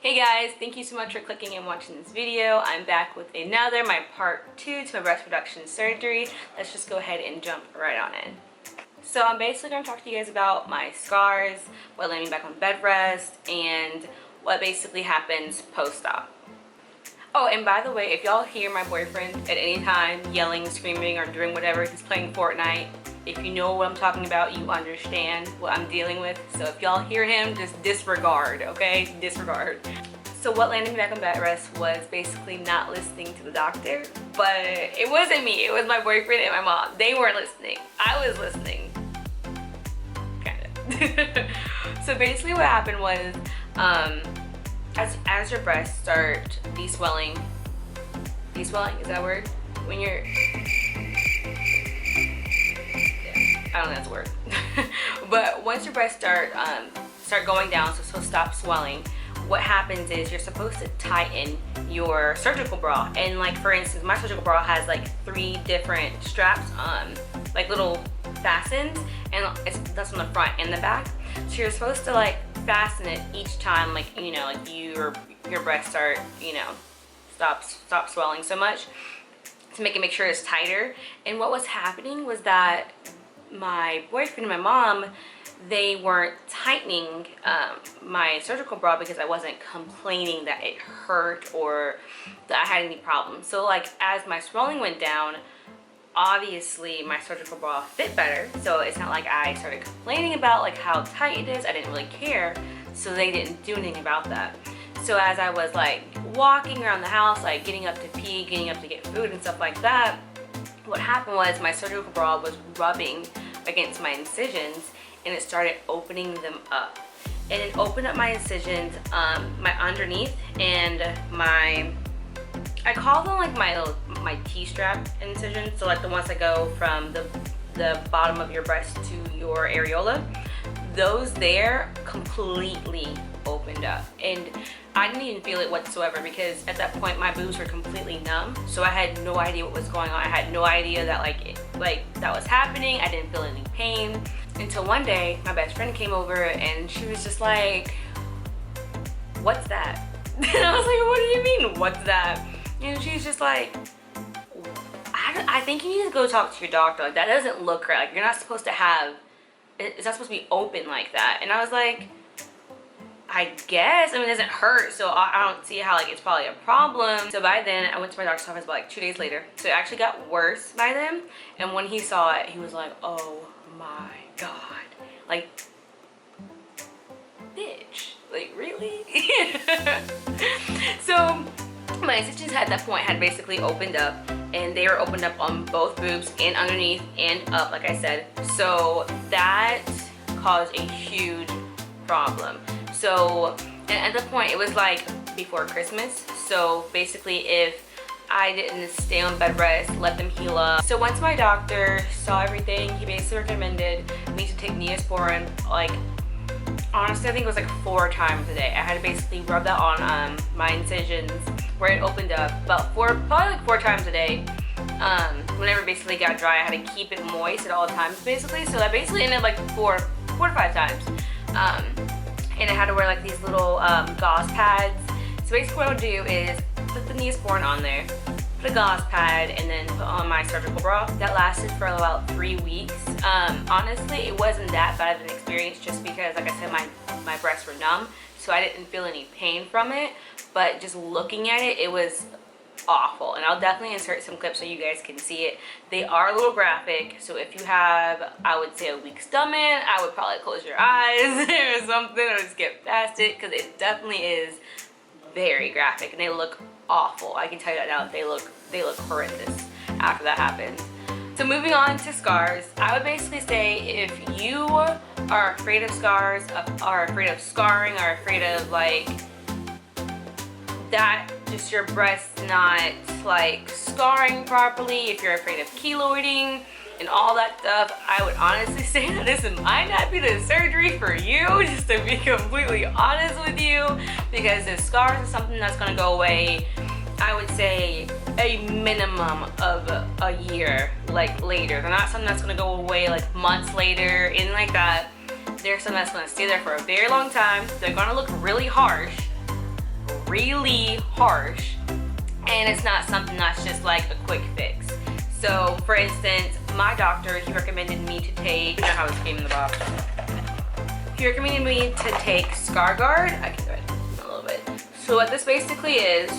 Hey guys, thank you so much for clicking and watching this video. I'm back with my part 2 to my breast reduction surgery. Let's just go ahead and jump right on in. So I'm basically going to talk to you guys about my scars, what landed me back on bed rest, and what basically happens post-op. Oh, and by the way, if y'all hear my boyfriend at any time yelling, screaming, or doing whatever, he's playing Fortnite. If you know what I'm talking about, you understand what I'm dealing with. So if y'all hear him, just disregard, okay? Disregard. So what landed me back on bed rest was basically not listening to the doctor. But it wasn't me. It was my boyfriend and my mom. They weren't listening. I was listening. Kind of. So basically what happened was, as your breasts start deswelling, is that a word? When you're... I don't know if that's a word. But once your breasts start going down, so stop swelling, what happens is you're supposed to tighten your surgical bra. And like for instance, my surgical bra has like 3 different straps, like little fastens, and that's on the front and the back. So you're supposed to like fasten it each time, like, you know, like your breasts start, you know, stop swelling so much, to make sure it's tighter. And what was happening was that my boyfriend and my mom, they weren't tightening my surgical bra because I wasn't complaining that it hurt or that I had any problems. So like as my swelling went down, obviously my surgical bra fit better. So it's not like I started complaining about like how tight it is. I didn't really care. So they didn't do anything about that. So as I was like walking around the house, like getting up to pee, getting up to get food and stuff like that, what happened was my surgical bra was rubbing against my incisions and it started opening them up. And it opened up my incisions, my underneath and my, I call them like my T-strap incisions. So like the ones that go from the bottom of your breast to your areola. Those there completely opened up. And I didn't even feel it whatsoever because at that point my boobs were completely numb. So I had no idea what was going on. I had no idea that that was happening. I didn't feel any pain until one day my best friend came over and she was just like, "What's that?" And I was like, "What do you mean, what's that?" And she's just like, I think you need to go talk to your doctor. Like, that doesn't look right. Like, you're not supposed to have, it's not supposed to be open like that. And I was like, I guess. I mean, it doesn't hurt, so I don't see how like it's probably a problem. So by then, I went to my doctor's office about like 2 days later. So it actually got worse by then. And when he saw it, he was like, "Oh my God. Like, bitch. Like, really?" So my incisions at that point had basically opened up, and they were opened up on both boobs and underneath and up, like I said. So that caused a huge problem. So at that point, it was like before Christmas. So basically, if I didn't stay on bed rest, let them heal up. So once my doctor saw everything, he basically recommended me to take Neosporin, like, honestly, I think it was like 4 times a day. I had to basically rub that on my incisions where it opened up, but probably like 4 times a day. Whenever it basically got dry, I had to keep it moist at all times, basically. So I basically ended up like 4 to 5 times. And I had to wear like these little gauze pads. So basically what I would do is put the Neosporin on there, put a gauze pad, and then put on my surgical bra. That lasted for about 3 weeks. Honestly, it wasn't that bad of an experience just because, like I said, my breasts were numb, so I didn't feel any pain from it. But just looking at it, it was awful. And I'll definitely insert some clips so you guys can see it. They are a little graphic, so if you have, I would say, a weak stomach, I would probably close your eyes or something, or just get past it, because it definitely is very graphic and they look awful. I can tell you that now. They look horrendous after that happens. So moving on to scars, I would basically say if you are afraid of scars, are afraid of scarring, are afraid of like that, just your breasts not like scarring properly, if you're afraid of keloiding and all that stuff, I would honestly say that this might not be the surgery for you, just to be completely honest with you, because if scars is something that's going to go away, I would say a minimum of a year like later. They're not something that's going to go away like months later, anything like that. They're something that's going to stay there for a very long time. They're going to look really harsh, really harsh, and it's not something that's just like a quick fix. So for instance, my doctor, he recommended me to take, you know how this came in the box. He recommended me to take ScarGuard. I can do it a little bit. So what this basically is,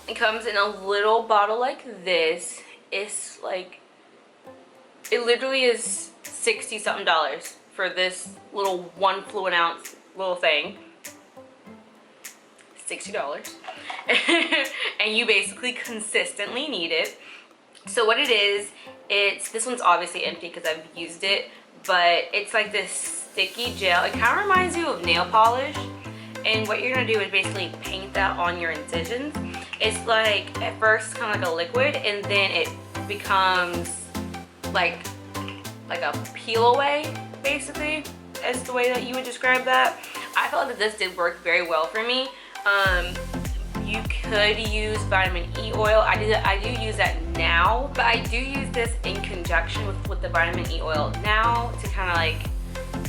it comes in a little bottle like this. It's like, it literally is $60 something for this little 1 fluid ounce little thing. $60. And you basically consistently need it. So what it is, this one's obviously empty because I've used it, but it's like this sticky gel. It kind of reminds you of nail polish, and what you're gonna do is basically paint that on your incisions. It's like, at first kind of like a liquid, and then it becomes like a peel away, basically, is the way that you would describe that. I felt that this did work very well for me. You could use vitamin E oil. I do use that now, but I do use this in conjunction with the vitamin E oil now to kind of like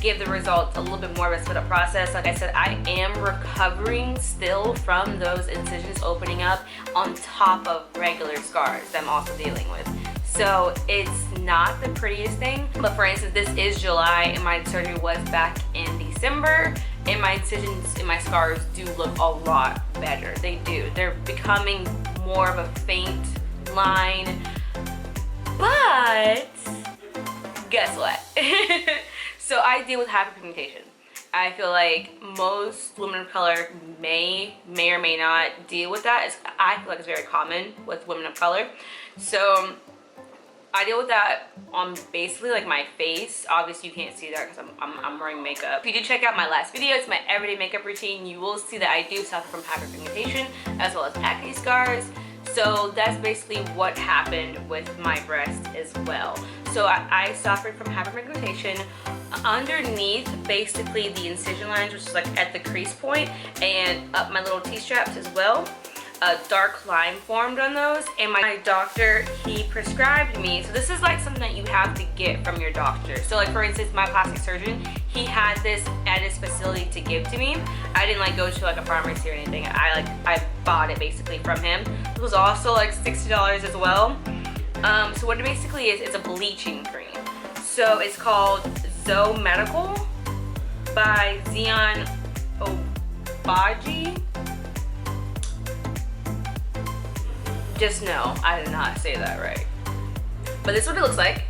give the results a little bit more of a sped up process. Like I said, I am recovering still from those incisions opening up on top of regular scars that I'm also dealing with. So it's not the prettiest thing, but for instance, this is July and my surgery was back in December, and my incisions and my scars do look a lot better. They do. They're becoming more of a faint line, but guess what? So I deal with hyperpigmentation. I feel like most women of color may or may not deal with that. I feel like it's very common with women of color. So I deal with that on basically like my face. Obviously you can't see that because I'm wearing makeup. If you did check out my last video, it's my everyday makeup routine, you will see that I do suffer from hyperpigmentation as well as acne scars. So that's basically what happened with my breast as well. So I suffered from hyperpigmentation underneath basically the incision lines, which is like at the crease point, and up my little T-straps as well. A dark line formed on those, and my doctor, he prescribed me, so this is like something that you have to get from your doctor. So like for instance, my plastic surgeon, he had this at his facility to give to me. I didn't like go to like a pharmacy or anything. I bought it basically from him. It was also like $60 as well. So what it basically is, it's a bleaching cream. So it's called Zoe Medical by Zion Obaji. Just no, I did not say that right. But this is what it looks like.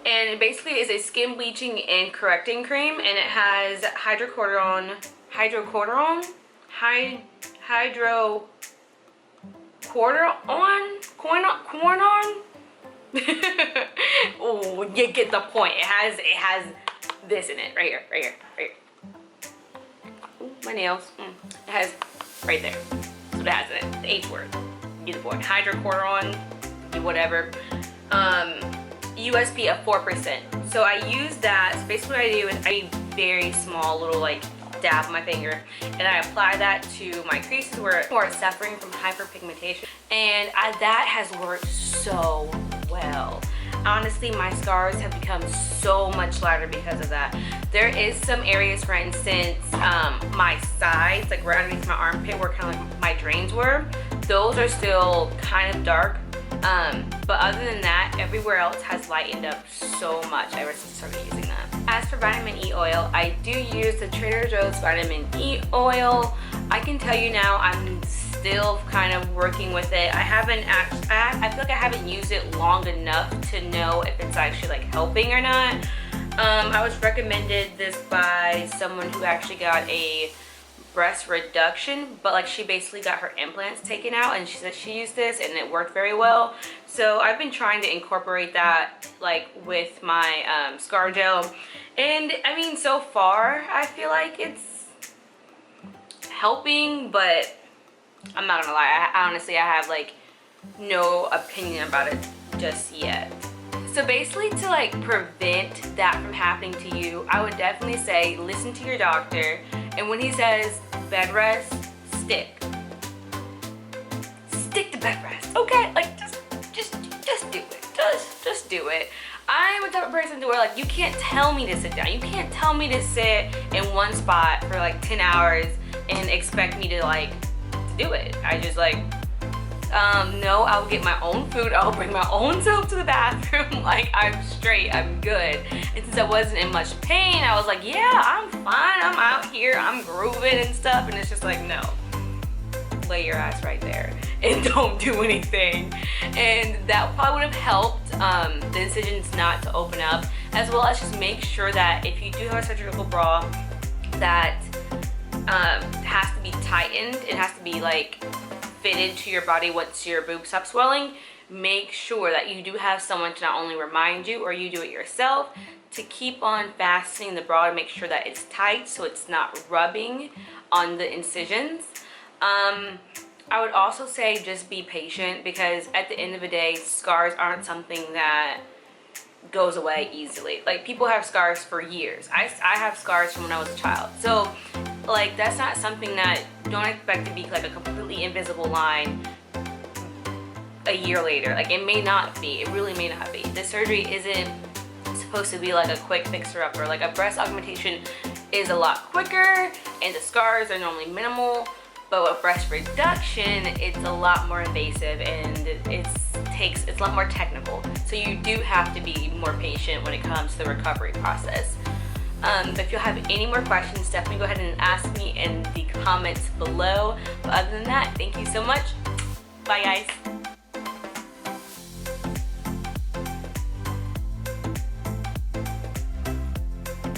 And it basically is a skin bleaching and correcting cream, and it has hydrocortisone, oh, you get the point. It has this in it, right here. Ooh, my nails. It has right there. That's what it has in it. The H word. You get the point. Hydrocortisone, whatever. USP of 4%. So I use that. So basically what I do is I do a very small little like dab on my finger, and I apply that to my creases where I'm suffering from hyperpigmentation, and that has worked so well. Honestly, my scars have become so much lighter because of that. There is some areas, for instance, my sides, like right underneath my armpit where kind of like my drains were, those are still kind of dark. But other than that, everywhere else has lightened up so much ever since I started using that. As for vitamin E oil, I do use the Trader Joe's vitamin E oil. I can tell you now, I'm still kind of working with it. I feel like I haven't used it long enough to know if it's actually like helping or not. I was recommended this by someone who actually got a breast reduction, but like she basically got her implants taken out, and she said she used this and it worked very well. So I've been trying to incorporate that like with my scar gel, and I mean so far I feel like it's helping, but I'm not gonna lie, I honestly have like no opinion about it just yet. So basically, to like prevent that from happening to you, I would definitely say listen to your doctor, and when he says bed rest, stick to bed rest, okay? Like just do it. Just do it. I'm a type of person to where like you can't tell me to sit down. You can't tell me to sit in one spot for like 10 hours and expect me to like do it. I just like, no, I'll get my own food. I'll bring my own self to the bathroom. Like, I'm straight, I'm good. And since I wasn't in much pain, I was like, yeah, I'm fine. I'm out here, I'm grooving and stuff. And it's just like, no, lay your ass right there and don't do anything. And that probably would have helped the incisions not to open up, as well as just make sure that if you do have a surgical bra that has to be tightened, it has to be like fitted to your body once your boob stops swelling. Make sure that you do have someone to not only remind you, or you do it yourself, to keep on fastening the bra to make sure that it's tight so it's not rubbing on the incisions. I would also say just be patient, because at the end of the day, scars aren't something that goes away easily. Like, people have scars for years. I have scars from when I was a child. So like, that's not something that, don't expect to be like a completely invisible line a year later. Like, it may not be, it really may not be. This surgery isn't supposed to be like a quick fixer-upper. Like, a breast augmentation is a lot quicker and the scars are normally minimal, but with breast reduction, it's a lot more invasive and it's a lot more technical. So you do have to be more patient when it comes to the recovery process. But if you have any more questions, definitely go ahead and ask me in the comments below. But other than that, thank you so much. Bye, guys.